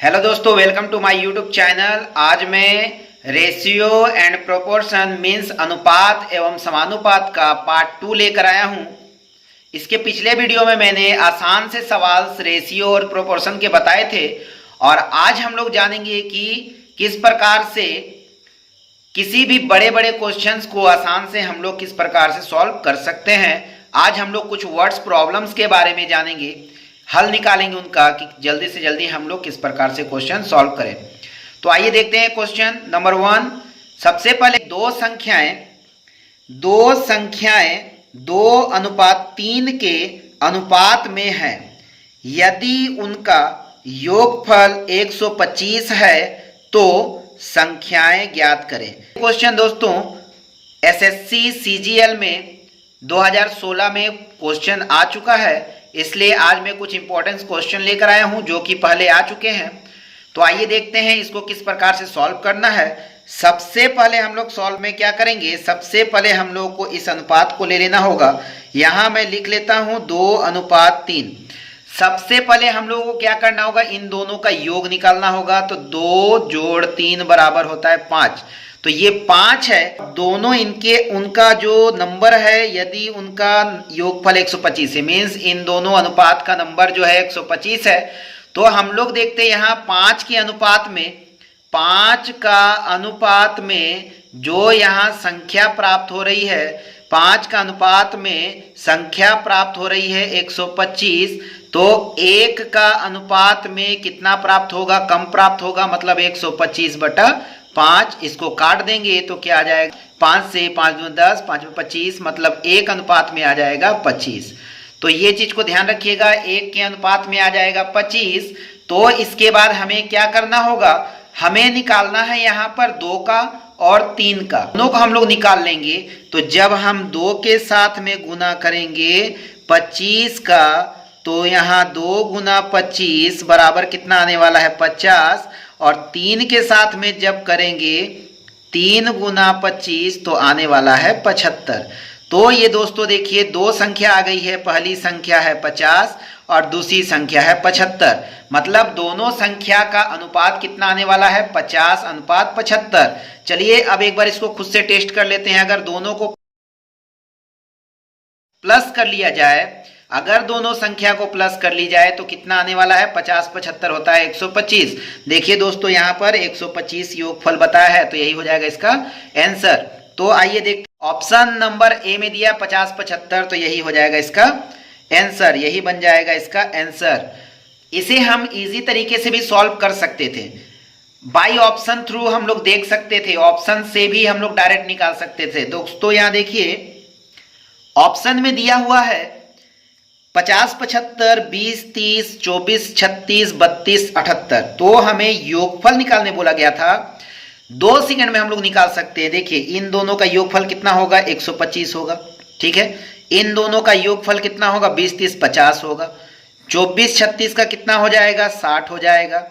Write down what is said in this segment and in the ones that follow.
Hello दोस्तों, welcome to my YouTube channel. आज मैं रेशियो एंड प्रोपोर्शन मीन्स अनुपात एवं समानुपात का पार्ट 2 लेकर आया हूं। इसके पिछले वीडियो में मैंने आसान से सवाल रेशियो और प्रोपोर्शन के बताए थे और आज हम लोग जानेंगे कि किस प्रकार से किसी भी बड़े बड़े क्वेश्चंस को आसान से हम लोग किस प्रकार से सॉल्व कर सकते हैं। आज हम लोग कुछ वर्ड्स प्रॉब्लम्स के बारे में जानेंगे, हल निकालेंगे उनका कि जल्दी से जल्दी हम लोग किस प्रकार से क्वेश्चन सॉल्व करें। तो आइए देखते हैं क्वेश्चन नंबर 1। सबसे पहले दो संख्याएं 2:3 के अनुपात में हैं। यदि उनका योगफल 125 है तो संख्याएं ज्ञात करें। क्वेश्चन दोस्तों एसएससी सीजीएल में 2016 में क्वेश्चन आ चुका है, इसलिए आज मैं कुछ इंपॉर्टेंट क्वेश्चन लेकर आया हूं जो कि पहले आ चुके हैं। तो आइए देखते हैं इसको किस प्रकार से सॉल्व करना है। सबसे पहले हम लोग सॉल्व में क्या करेंगे, सबसे पहले हम लोग को इस अनुपात को ले लेना होगा। यहां मैं लिख लेता हूं 2:3। सबसे पहले हम लोगों को क्या करना होगा, इन दोनों का योग निकालना होगा। तो 2 जोड़ 3 बराबर होता है 5। तो ये 5 है, दोनों इनके उनका जो नंबर है, यदि उनका योगफल 125 है, मीन्स इन दोनों अनुपात का नंबर जो है 125 है। तो हम लोग देखते हैं यहाँ 5 के अनुपात में, 5 का अनुपात में जो यहाँ संख्या प्राप्त हो रही है, 5 का अनुपात में संख्या प्राप्त हो रही है 125। तो 1 का अनुपात में कितना प्राप्त होगा, कम प्राप्त होगा, मतलब 125/5। इसको काट देंगे तो क्या आ जाएगा, 5 से 5 दूनी 10, 5 में 25, मतलब 1 अनुपात में आ जाएगा 25। तो ये चीज को ध्यान रखिएगा, 1 के अनुपात में आ जाएगा 25। तो इसके बाद हमें क्या करना होगा, हमें निकालना है यहाँ पर 2 का और 3 का, दोनों को हम लोग निकाल लेंगे। तो जब हम 2 के साथ में गुना करेंगे 25 का, तो यहाँ 2 गुना 25 बराबर कितना आने वाला है 50। और 3 के साथ में जब करेंगे 3 गुना 25 तो आने वाला है 75। तो ये दोस्तों देखिए दो संख्या आ गई है, पहली संख्या है 50 और दूसरी संख्या है 75। मतलब दोनों संख्या का अनुपात कितना आने वाला है, 50:75। चलिए अब एक बार इसको खुद से टेस्ट कर लेते हैं। अगर दोनों को प्लस कर लिया जाए, अगर दोनों संख्या को प्लस कर ली जाए तो कितना आने वाला है, 50/75 होता है 125। देखिए दोस्तों यहाँ पर 125 योगफल बताया है, तो यही हो जाएगा इसका आंसर। तो आइए देखते, ऑप्शन नंबर ए में दिया 50/75, तो यही हो जाएगा इसका आंसर, यही बन जाएगा इसका आंसर। इसे हम इजी तरीके से भी सॉल्व कर सकते थे, बाई ऑप्शन थ्रू हम लोग देख सकते थे, ऑप्शन से भी हम लोग डायरेक्ट निकाल सकते थे। दोस्तों यहाँ देखिए ऑप्शन में दिया हुआ है 50/75, 20, 30, 24, 36, 32, 78। तो हमें योगफल निकालने बोला गया था, 2 सेकंड में हम लोग निकाल सकते हैं। देखिए इन दोनों का योगफल कितना होगा, 125 होगा, ठीक है। इन दोनों का योगफल कितना होगा, 20, 30, 50 होगा। 24, 36 का कितना हो जाएगा, 60 हो जाएगा।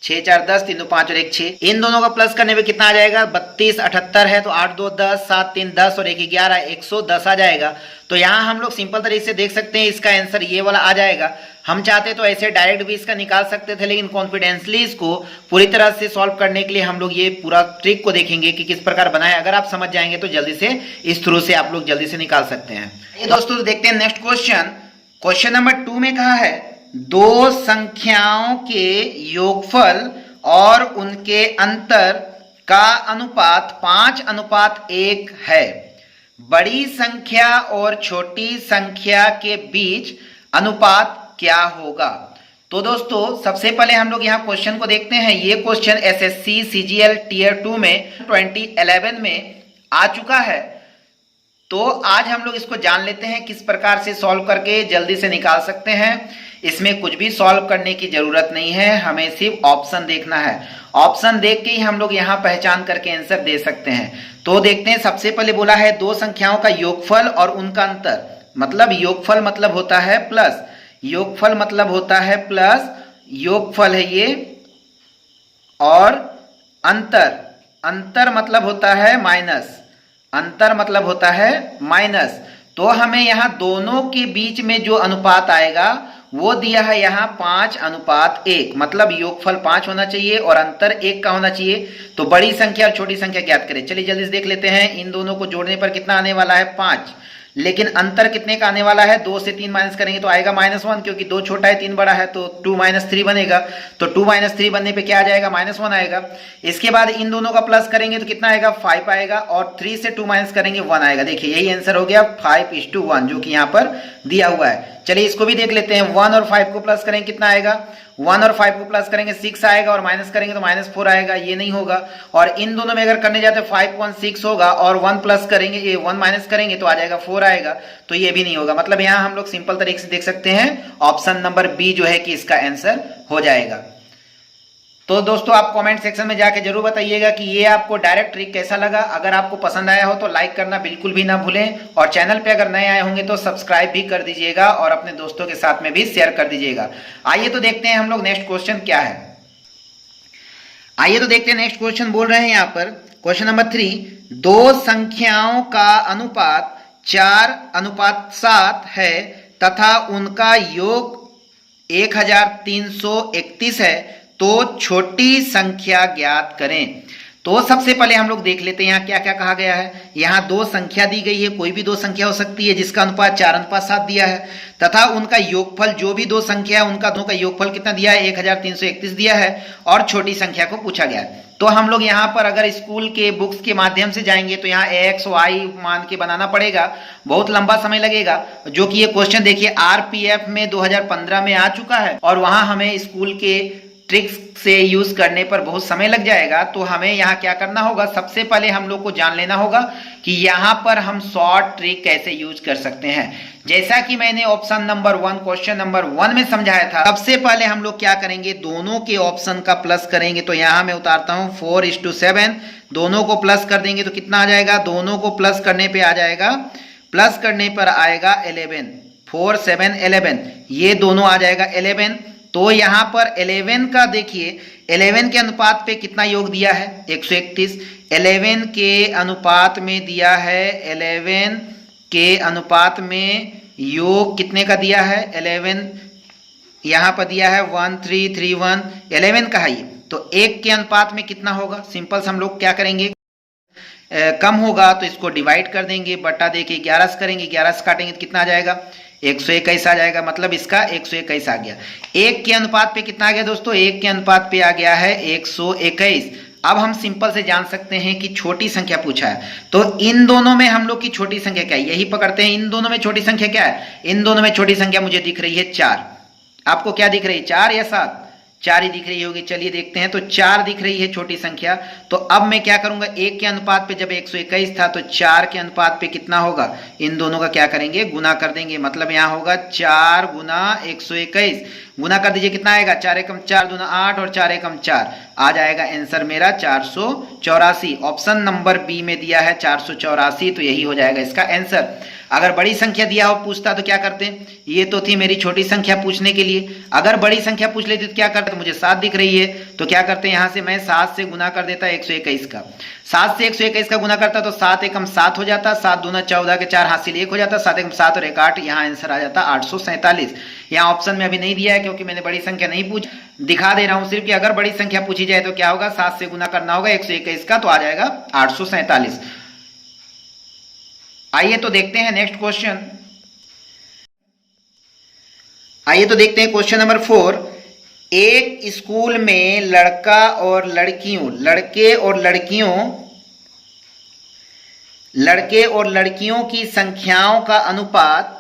6, 4, 10, 3, 2, 5 और 1, 6। इन दोनों का प्लस करने में कितना आ जाएगा, 32, 78 है, तो 8, 2, 10, 7, 3, 10 और 1, 11, 110 आ जाएगा। तो यहाँ हम लोग सिंपल तरीके से देख सकते हैं इसका आंसर ये वाला आ जाएगा। हम चाहते तो ऐसे डायरेक्ट भी इसका निकाल सकते थे, लेकिन कॉन्फिडेंसली इसको पूरी तरह से सॉल्व करने के लिए हम लोग ये पूरा ट्रिक को देखेंगे कि किस प्रकार बनाए। अगर आप समझ जाएंगे तो जल्दी से इस थ्रू से आप लोग जल्दी से निकाल सकते हैं। ये दोस्तों देखते हैं नेक्स्ट क्वेश्चन। क्वेश्चन नंबर 2 में कहा है दो संख्याओं के योगफल और उनके अंतर का अनुपात 5:1 है। बड़ी संख्या और छोटी संख्या के बीच अनुपात क्या होगा। तो दोस्तों सबसे पहले हम लोग यहाँ क्वेश्चन को देखते हैं। ये क्वेश्चन एसएससी सीजीएल टियर 2 में 2011 में आ चुका है। तो आज हम लोग इसको जान लेते हैं किस प्रकार से सॉल्व करके जल्दी से निकाल सकते हैं। इसमें कुछ भी सॉल्व करने की जरूरत नहीं है, हमें सिर्फ ऑप्शन देखना है। ऑप्शन देख के ही हम लोग यहाँ पहचान करके आंसर दे सकते हैं। तो देखते हैं, सबसे पहले बोला है दो संख्याओं का योगफल और उनका अंतर। मतलब योगफल मतलब होता है प्लस, योगफल मतलब होता है प्लस, योगफल है ये, और अंतर, अंतर मतलब होता है माइनस, अंतर मतलब होता है माइनस। तो हमें यहाँ दोनों के बीच में जो अनुपात आएगा वो दिया है यहाँ 5:1, मतलब योगफल 5 होना चाहिए और अंतर 1 का होना चाहिए। तो बड़ी संख्या और छोटी संख्या ज्ञात करें। चलिए जल्दी से देख लेते हैं। इन दोनों को जोड़ने पर कितना आने वाला है 5, लेकिन अंतर कितने का आने वाला है, 2 से 3 माइनस करेंगे तो आएगा -1, क्योंकि 2 छोटा है 3 बड़ा है, तो 2 - 3 बनेगा। तो 2 - 3 बनने पे क्या आ जाएगा, -1 आएगा। इसके बाद इन दोनों का प्लस करेंगे तो कितना आएगा, 5 आएगा, और 3 से 2 माइनस करेंगे 1 आएगा। देखिए यही आंसर हो गया 5:1, जो कि यहाँ पर दिया हुआ है। चलिए इसको भी देख लेते हैं। 1 और 5 को प्लस करेंगे कितना आएगा, 1 और 5 को प्लस करेंगे 6 आएगा, और माइनस करेंगे तो -4 आएगा। ये नहीं होगा। और इन दोनों में अगर करने जाते 5 1 6 होगा, और 1 प्लस करेंगे, ये 1 माइनस करेंगे तो आ जाएगा 4 आएगा। तो ये भी नहीं होगा। मतलब यहाँ हम लोग सिंपल तरीके से देख सकते हैं, ऑप्शन नंबर बी जो है कि इसका आंसर हो जाएगा। तो दोस्तों आप कमेंट सेक्शन में जाके जरूर बताइएगा कि ये आपको डायरेक्ट ट्रिक कैसा लगा। अगर आपको पसंद आया हो तो लाइक करना बिल्कुल भी ना भूलें, और चैनल पे अगर नए आए होंगे तो सब्सक्राइब भी कर दीजिएगा, और अपने दोस्तों के साथ में भी शेयर कर दीजिएगा। आइए तो देखते हैं हम लोग नेक्स्ट क्वेश्चन क्या है। आइए तो देखते हैं नेक्स्ट क्वेश्चन। बोल रहे हैं यहाँ पर क्वेश्चन नंबर 3, दो संख्याओं का अनुपात 4:7 है तथा उनका योग 1331 है, तो छोटी संख्या ज्ञात करें। तो सबसे पहले हम लोग देख लेते हैं यहाँ क्या क्या कहा गया है। यहाँ दो संख्या दी गई है, कोई भी दो संख्या हो सकती है, जिसका अनुपात 4:7 दिया है, तथा उनका योगफल, जो भी दो संख्या है उनका दोनों का योगफल कितना दिया है, 1331 दिया है, और छोटी संख्या को पूछा गया है। तो हम लोग यहाँ पर अगर स्कूल के बुक्स के माध्यम से जाएंगे तो यहाँ एक्स वाई मान के बनाना पड़ेगा, बहुत लंबा समय लगेगा। जो कि ये क्वेश्चन देखिए आरपीएफ में 2015 में आ चुका है, और वहां हमें स्कूल के ट्रिक्स से यूज करने पर बहुत समय लग जाएगा। तो हमें यहाँ क्या करना होगा, सबसे पहले हम लोग को जान लेना होगा कि यहाँ पर हम शॉर्ट ट्रिक कैसे यूज कर सकते हैं। जैसा कि मैंने ऑप्शन नंबर 1 क्वेश्चन नंबर 1 में समझाया था, सबसे पहले हम लोग क्या करेंगे, दोनों के ऑप्शन का प्लस करेंगे। तो यहाँ मैं उतारता हूँ 4:7, दोनों को प्लस कर देंगे तो कितना आ जाएगा, दोनों को प्लस करने पे आ जाएगा, प्लस करने पर आएगा 11, 4 7 11, ये दोनों आ जाएगा 11। तो यहाँ पर 11 का देखिए, 11 के अनुपात पे कितना योग दिया है, 131। 11 के अनुपात में दिया है, 11 के अनुपात में योग कितने का दिया है, 11 यहाँ पर दिया है 1331, 11 का है ये। तो 1 के अनुपात में कितना होगा, सिंपल हम लोग क्या करेंगे, कम होगा तो इसको डिवाइड कर देंगे, बटा देखिए 11 से करेंगे, 11 से काटेंगे तो कितना आ जाएगा, 121 आ जाएगा। मतलब इसका 121 आ गया। 1 के अनुपात पे कितना आ गया दोस्तों, 1 के अनुपात पे आ गया है 121। अब हम सिंपल से जान सकते हैं कि छोटी संख्या पूछा है, तो इन दोनों में हम लोग की छोटी संख्या क्या है, यही पकड़ते हैं। इन दोनों में छोटी संख्या क्या है, इन दोनों में छोटी संख्या मुझे दिख रही है 4। आपको क्या दिख रही है, 4 या 7, 4 ही दिख रही होगी। चलिए देखते हैं, तो 4 दिख रही है छोटी संख्या। तो अब मैं क्या करूंगा, 1 के अनुपात पे जब 121 था तो 4 के अनुपात पे कितना होगा, इन दोनों का क्या करेंगे, गुना कर देंगे। मतलब यहाँ होगा 4 गुना 121, गुना कर दीजिए कितना आएगा, 4 एकम 4 दूना 8 और 4 एकम 4, आ जाएगा आंसर मेरा 484। ऑप्शन नंबर बी में दिया है 484, तो यही हो जाएगा इसका आंसर। अगर बड़ी संख्या दिया हो पूछता तो क्या करते, ये तो थी मेरी छोटी संख्या पूछने के लिए। अगर बड़ी संख्या पूछ लेती तो क्या करते, मुझे 7 दिख रही है तो क्या करते हैं, यहाँ से मैं 7 से गुना कर देता 121 का, 7 से 121 का गुना करता तो 7 एकम 7 हो जाता, 7 दूना 14 के 4 हासिल 1 हो जाता, 7 एकम 7 और 1 8, यहाँ आंसर आ जाता 847। यहाँ ऑप्शन में अभी नहीं दिया है क्योंकि मैंने बड़ी संख्या नहीं पूछ, दिखा दे रहा हूँ सिर्फ कि अगर बड़ी संख्या पूछी जाए तो क्या होगा, 7 से गुना करना होगा 121 का, तो आ जाएगा 847। आइए तो देखते हैं नेक्स्ट क्वेश्चन। आइए तो देखते हैं क्वेश्चन नंबर 4। एक स्कूल में लड़के और लड़कियों की संख्याओं का अनुपात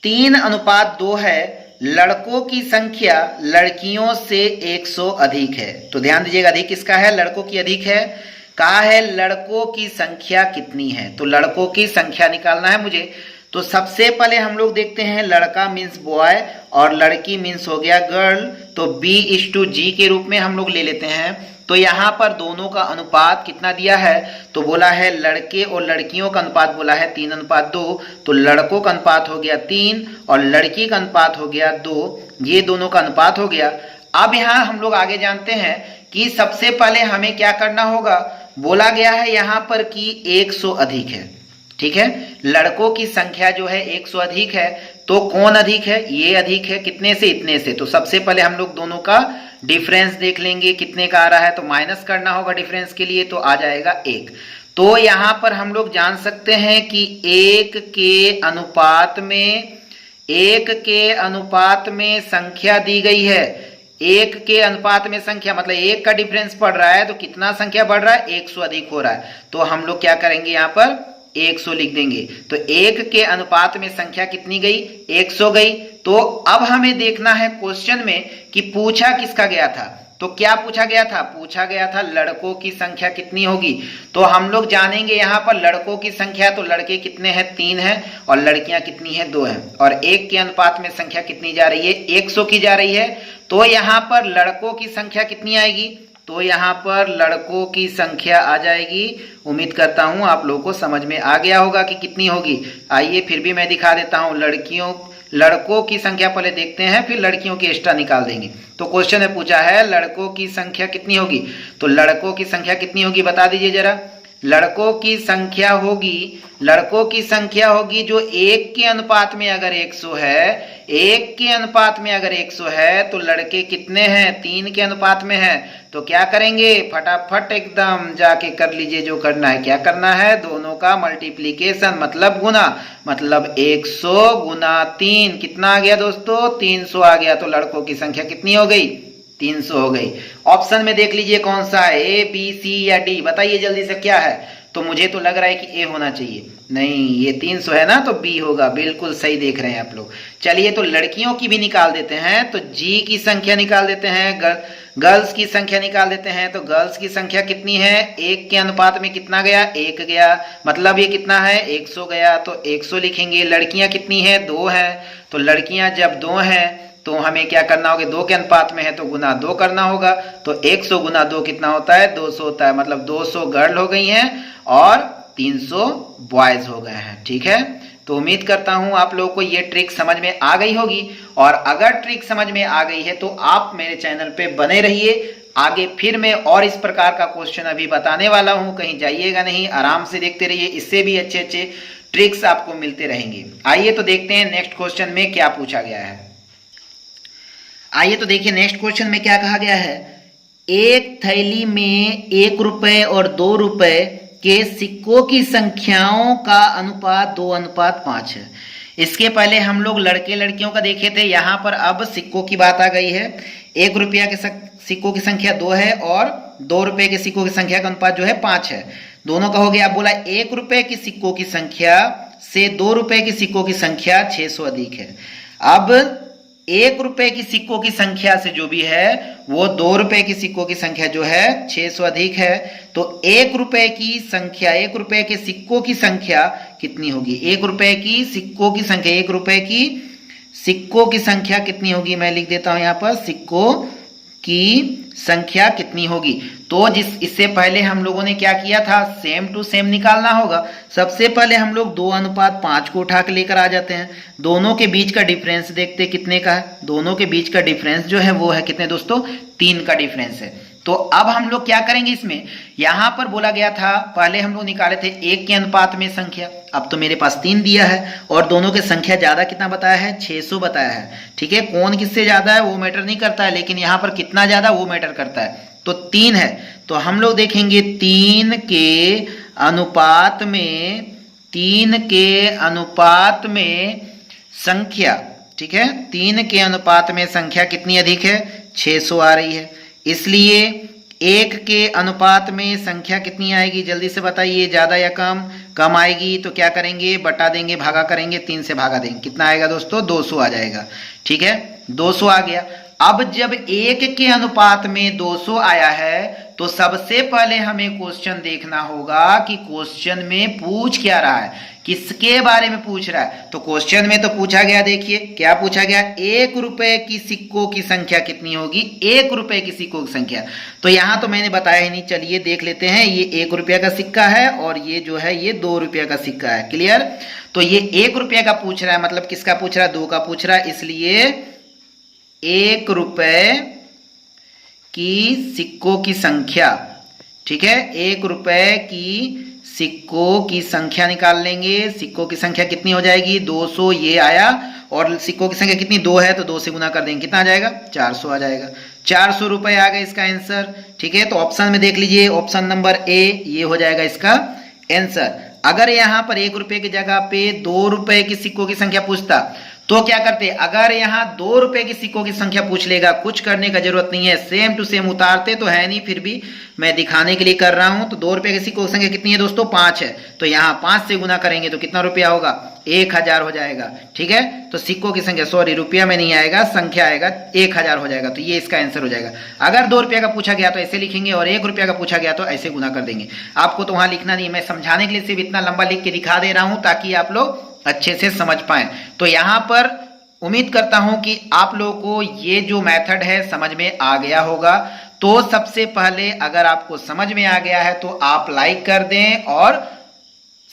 3:2 है। लड़कों की संख्या लड़कियों से 100 अधिक है। तो ध्यान दीजिएगा, अधिक किसका है, लड़कों की अधिक है। कहा है लड़कों की संख्या कितनी है, तो लड़कों की संख्या निकालना है मुझे। तो सबसे पहले हम लोग देखते हैं, लड़का मीन्स बॉय और लड़की मीन्स हो गया गर्ल, तो B:G के रूप में हम लोग ले लेते हैं। तो यहाँ पर दोनों का अनुपात कितना दिया है, तो बोला है लड़के और लड़कियों का अनुपात बोला है 3:2, तो लड़कों का अनुपात हो गया 3 और लड़की का अनुपात हो गया 2, ये दोनों का अनुपात हो गया। अब यहाँ हम लोग आगे जानते हैं कि सबसे पहले हमें क्या करना होगा, बोला गया है यहाँ पर कि 100 अधिक है, ठीक है, लड़कों की संख्या जो है 100 अधिक है। तो कौन अधिक है? ये अधिक है। कितने से? इतने से। तो सबसे पहले हम लोग दोनों का डिफरेंस देख लेंगे कितने का आ रहा है, तो माइनस करना होगा डिफरेंस के लिए, तो आ जाएगा 1। तो यहां पर हम लोग जान सकते हैं कि 1 के अनुपात में संख्या दी गई है। 1 के अनुपात में संख्या मतलब 1 का डिफरेंस पड़ रहा है, तो कितना संख्या बढ़ रहा है? 100 अधिक हो रहा है। तो हम लोग क्या करेंगे, यहाँ पर 100 लिख देंगे। तो 1 के अनुपात में संख्या कितनी गई? 100 गई। तो अब हमें देखना है क्वेश्चन में कि पूछा किसका गया था। तो क्या पूछा गया था? पूछा गया था लड़कों की संख्या कितनी होगी। तो हम लोग जानेंगे यहाँ पर लड़कों की संख्या, तो लड़के कितने हैं? 3 हैं, और लड़कियां कितनी हैं? 2 हैं। और 1 के अनुपात में संख्या कितनी जा रही है? 100 की जा रही है। तो यहाँ पर लड़कों की संख्या कितनी आएगी? तो यहाँ पर लड़कों की संख्या आ जाएगी, उम्मीद करता हूं आप लोगों को समझ में आ गया होगा कि कितनी होगी। आइए फिर भी मैं दिखा देता हूं। लड़कों की संख्या पहले देखते हैं, फिर लड़कियों की एक्स्ट्रा निकाल देंगे। तो क्वेश्चन में पूछा है लड़कों की संख्या कितनी होगी। तो लड़कों की संख्या कितनी होगी बता दीजिए जरा। लड़कों की संख्या होगी जो 1 के अनुपात में अगर 100 है, 1 के अनुपात में अगर 100 है, तो लड़के कितने हैं? 3 के अनुपात में है। तो क्या करेंगे, फटाफट एकदम जाके कर लीजिए जो करना है। क्या करना है? दोनों का मल्टीप्लीकेशन मतलब गुना, मतलब 100 गुना 3 कितना आ गया दोस्तों? 300 आ गया। तो लड़कों की संख्या कितनी हो गई? 300 हो गई। ऑप्शन में देख लीजिए कौन सा है, ए, बी, सी या डी, बताइए जल्दी से क्या है। तो मुझे तो लग रहा है कि ए होना चाहिए। नहीं, ये 300 है ना, तो बी होगा। बिल्कुल सही देख रहे हैं आप लोग। चलिए तो लड़कियों की भी निकाल देते हैं। तो जी की संख्या निकाल देते हैं, गर्ल्स की संख्या निकाल देते हैं। तो गर्ल्स की संख्या कितनी है? 1 के अनुपात में कितना गया? 1 गया, मतलब ये कितना है? 100 गया। तो 100 लिखेंगे। लड़कियां कितनी है? 2 है। तो लड़कियां जब 2 हैं तो हमें क्या करना होगा? 2 के अनुपात में है तो गुना 2 करना होगा। तो 100 गुना 2 कितना होता है? 200 होता है। मतलब 200 गर्ल हो गई हैं और 300 बॉयज हो गए हैं। ठीक है, तो उम्मीद करता हूं आप लोगों को ये ट्रिक समझ में आ गई होगी। और अगर ट्रिक समझ में आ गई है तो आप मेरे चैनल पे बने रहिए। आगे फिर मैं और इस प्रकार का क्वेश्चन अभी बताने वाला हूं, कहीं जाइएगा नहीं, आराम से देखते रहिए। इससे भी अच्छे अच्छे ट्रिक्स आपको मिलते रहेंगे। आइए तो देखते हैं नेक्स्ट क्वेश्चन में क्या पूछा गया है। आइए तो देखिए नेक्स्ट क्वेश्चन में क्या कहा गया है। एक थैली में 1 रुपए और 2 रुपए के सिक्कों की संख्याओं का अनुपात 2:5 है। इसके पहले हम लोग लड़के लड़कियों का देखे थे। यहाँ पर अब सिक्कों की बात आ गई है। 1 रुपया के सिक्कों की संख्या 2 है और 2 रुपए के सिक्कों की संख्या का अनुपात जो है 5 है। दोनों का हो गया। अब बोला 1 रुपए की सिक्कों की संख्या से 2 रुपए की सिक्कों की संख्या 600 अधिक है। अब 1 रुपए की सिक्कों की संख्या से जो भी है वो 2 रुपए की सिक्कों की संख्या जो है 600 अधिक है। तो 1 रुपए की संख्या, 1 रुपए के सिक्कों की संख्या कितनी होगी? 1 रुपए की सिक्कों की संख्या, 1 रुपए की सिक्कों की संख्या कितनी होगी? मैं लिख देता हूं यहाँ पर, सिक्कों की संख्या कितनी होगी। तो इससे पहले हम लोगों ने क्या किया था? सेम टू सेम निकालना होगा। सबसे पहले हम लोग 2:5 को उठा के लेकर आ जाते हैं। दोनों के बीच का डिफरेंस देखते कितने का है। दोनों के बीच का डिफरेंस जो है वो है कितने दोस्तों? 3 का डिफरेंस है। तो अब हम लोग क्या करेंगे इसमें, यहां पर बोला गया था पहले हम लोग निकाले थे 1 के अनुपात में संख्या। अब तो मेरे पास 3 दिया है और दोनों की संख्या ज्यादा कितना बताया है? 600 बताया है। ठीक है, कौन किससे ज्यादा है वो मैटर नहीं करता है, लेकिन यहां पर कितना ज्यादा वो मैटर करता है। तो 3 है। तो हम लोग देखेंगे 3 के अनुपात में संख्या, ठीक है, 3 के अनुपात में संख्या कितनी अधिक है? 600 आ रही है। इसलिए 1 के अनुपात में संख्या कितनी आएगी? जल्दी से बताइए, ज्यादा या कम? कम आएगी। तो क्या करेंगे? बटा देंगे, भागा करेंगे, 3 से भागा देंगे। कितना आएगा दोस्तों? 200 आ जाएगा। ठीक है, 200 आ गया। अब जब 1 के अनुपात में 200 आया है तो सबसे पहले हमें क्वेश्चन देखना होगा कि क्वेश्चन में पूछ क्या रहा है, किसके बारे में पूछ रहा है। तो क्वेश्चन में तो पूछा गया, देखिए क्या पूछा गया, 1 रुपए की सिक्कों की संख्या कितनी होगी? 1 रुपए की सिक्कों की संख्या। तो यहां तो मैंने बताया ही नहीं, चलिए देख लेते हैं। ये 1 रुपया का सिक्का है और ये जो है ये 2 रुपया का सिक्का है। क्लियर? तो ये 1 रुपया का पूछ रहा है, मतलब किसका पूछ रहा है? 2 का पूछ रहा है। इसलिए 1 रुपए की सिक्कों की संख्या, ठीक है, 1 रुपए की सिक्कों की संख्या निकाल लेंगे। सिक्कों की संख्या कितनी हो जाएगी, 200 ये आया, और सिक्कों की संख्या कितनी 2 है तो 2 से गुना कर देंगे, कितना आ जाएगा 400 आ जाएगा। 400 रुपए आ गए इसका आंसर। ठीक है, तो ऑप्शन में देख लीजिए, ऑप्शन नंबर ए ये हो जाएगा इसका आंसर। अगर यहाँ पर 1 रुपए की जगह पे 2 रुपए की सिक्कों की संख्या पूछता तो क्या करते, अगर यहाँ 2 रुपए की सिक्कों की संख्या पूछ लेगा, कुछ करने का जरूरत नहीं है, सेम टू सेम उतारते तो है नहीं, फिर भी मैं दिखाने के लिए कर रहा हूं। तो 2 रुपए की सिक्कों की संख्या कितनी है दोस्तों, 5 है, तो यहाँ 5 से गुना करेंगे तो कितना रुपया होगा, 1000 हो जाएगा। ठीक है, तो सिक्कों की संख्या, सॉरी रुपया में नहीं आएगा, संख्या आएगा, 1000 हो जाएगा। तो ये इसका आंसर हो जाएगा। अगर 2 रुपया का पूछा गया तो ऐसे लिखेंगे, और 1 रुपया का पूछा गया तो ऐसे गुना कर देंगे। आपको तो वहां लिखना नहीं, मैं समझाने के लिए सिर्फ इतना लंबा लिख के दिखा दे रहा हूं ताकि आप लोग अच्छे से समझ पाए। तो यहाँ पर उम्मीद करता हूं कि आप लोगों को ये जो मेथड है समझ में आ गया होगा। तो सबसे पहले अगर आपको समझ में आ गया है तो आप लाइक कर दें, और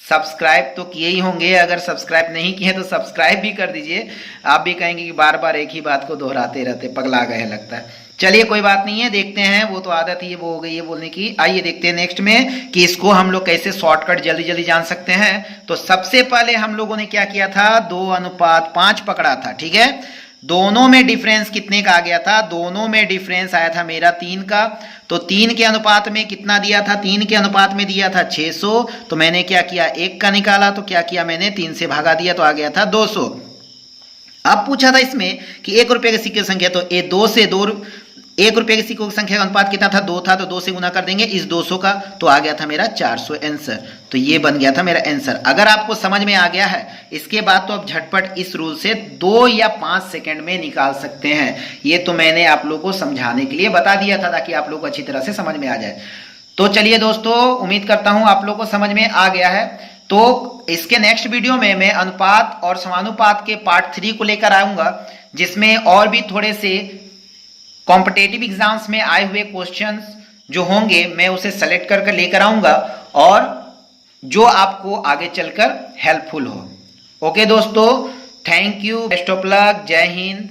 सब्सक्राइब तो किए ही होंगे, अगर सब्सक्राइब नहीं किए तो सब्सक्राइब भी कर दीजिए। आप भी कहेंगे कि बार बार एक ही बात को दोहराते रहते, पगला गए लगता है। चलिए कोई बात नहीं है, देखते हैं, वो तो आदत ही वो हो गई है बोलने की। आइए देखते हैं नेक्स्ट में कि इसको हम लोग कैसे शॉर्टकट जल्दी जल्दी जान सकते हैं। तो सबसे पहले हम लोगों ने क्या किया था, 2:5 पकड़ा था। ठीक है, दोनों में डिफरेंस कितने का आ गया था, दोनों में डिफरेंस आया था मेरा 3 का। तो 3 के अनुपात में कितना दिया था, 3 के अनुपात में दिया था 600। तो मैंने क्या किया, 1 का निकाला, तो क्या किया मैंने 3 से भागा दिया, तो आ गया था 200। अब पूछा था इसमें कि 1 रुपए के सिक्के की संख्या, तो ये 2 से 1 रुपए के सिक्कों की संख्या का अनुपात कितना था, 2 था, तो 2 से गुना कर देंगे इस 200 का, तो आ गया था मेरा 400 आंसर। तो ये बन गया था मेरा आंसर। अगर आपको समझ में आ गया है, इसके बाद तो आप झटपट इस रूल से 2 या 5 सेकंड में निकाल सकते हैं। ये तो मैंने आप लोगों को समझाने के लिए बता दिया था ताकि आप लोग को अच्छी तरह से समझ में आ जाए। तो चलिए दोस्तों, उम्मीद करता हूं आप लोग को समझ में आ गया है। तो इसके नेक्स्ट वीडियो में मैं अनुपात और समानुपात के पार्ट 3 को लेकर आऊंगा, जिसमें और भी थोड़े से कॉम्पिटेटिव एग्जाम्स में आए हुए क्वेश्चंस जो होंगे मैं उसे सेलेक्ट करके लेकर आऊंगा, और जो आपको आगे चलकर हेल्पफुल हो। ओके दोस्तों, thank you, best of luck, जय हिंद।